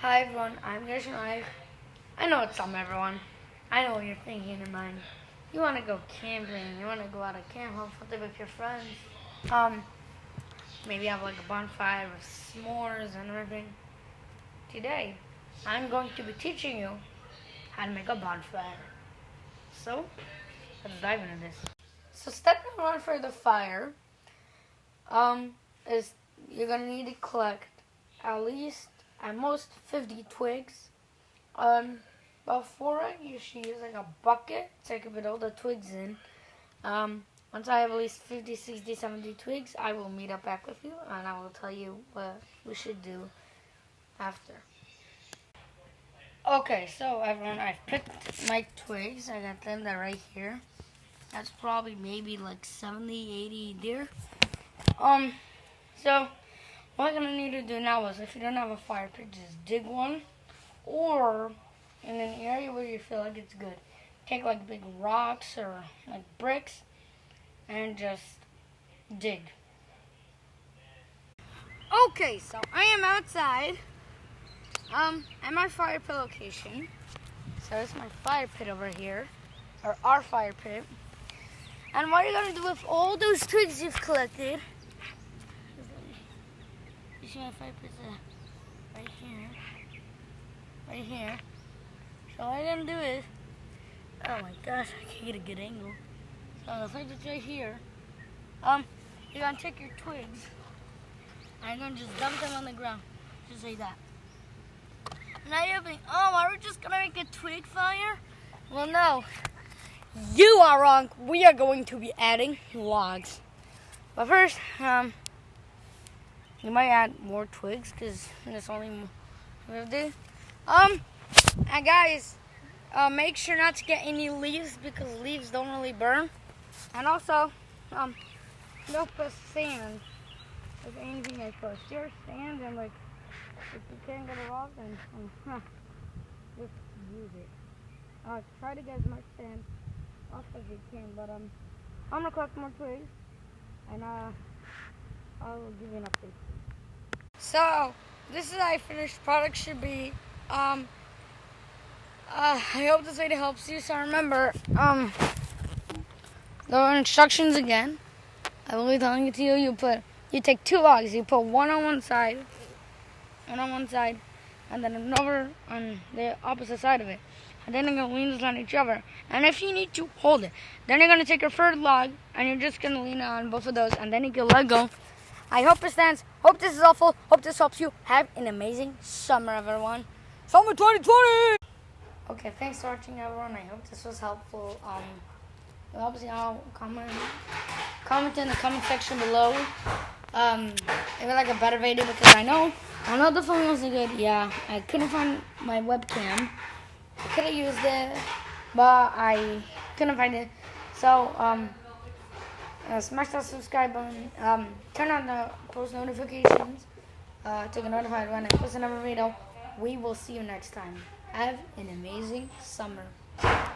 Hi everyone, I'm Gershon. I know it's some everyone. I know what you're thinking in your mind. You want to go camping. You want to go out of camp, have something with your friends. Maybe have like a bonfire with s'mores and everything. Today, I'm going to be teaching you how to make a bonfire. So, let's dive into this. So, step number one for the fire, is you're gonna need to collect at most 50 twigs. Before you should use like a bucket so I can put all the twigs in. Once I have at least 50, 60, 70 twigs, I will meet up back with you and I will tell you what we should do after. Okay, so everyone, I've picked my twigs. I got them, they're right here. That's probably maybe like 70, 80 deer. So what you're gonna need to do now is, if you don't have a fire pit, just dig one, or in an area where you feel like it's good, take like big rocks or like bricks and just dig. Okay, so I am outside at my fire pit location. So it's my fire pit over here, or our fire pit. And what you're gonna do with all those twigs you've collected, you see my fire pit's right here. So what you're gonna do is, oh my gosh, I can't get a good angle. So the fire pit's right here. You're gonna take your twigs and you're gonna just dump them on the ground, just like that. Now you're thinking, oh, are we just gonna make a twig fire? Well, no. You are wrong. We are going to be adding logs. But first, you might add more twigs because there's only 50. And guys, make sure not to get any leaves because leaves don't really burn. And also, no put sand with anything I put. Your sand and like, if you can't get it off, then just use it. Try to get as much sand off as you can, but I'm gonna collect more twigs, and I'll give you an update. So this is how finished product should be. I hope this video helps you. So remember, the instructions again. I will be telling it to you. You take 2 logs. You put one on one side, and then another on the opposite side of it. And then you're going to lean this on each other. And if you need to, hold it. Then you're going to take your third log, and you're just going to lean on both of those, and then you can let go. I hope it stands. Hope this is helpful. Hope this helps you. Have an amazing summer, everyone. Summer 2020! Okay, thanks for watching, everyone. I hope this was helpful. It helps you out. Comment in the comment section below. If you like a better video, because I know the phone wasn't good. Yeah, I couldn't find my webcam. I could have used it, but I couldn't find it. So, smash that subscribe button. Turn on the post notifications to get notified when I post another video. We will see you next time. Have an amazing summer.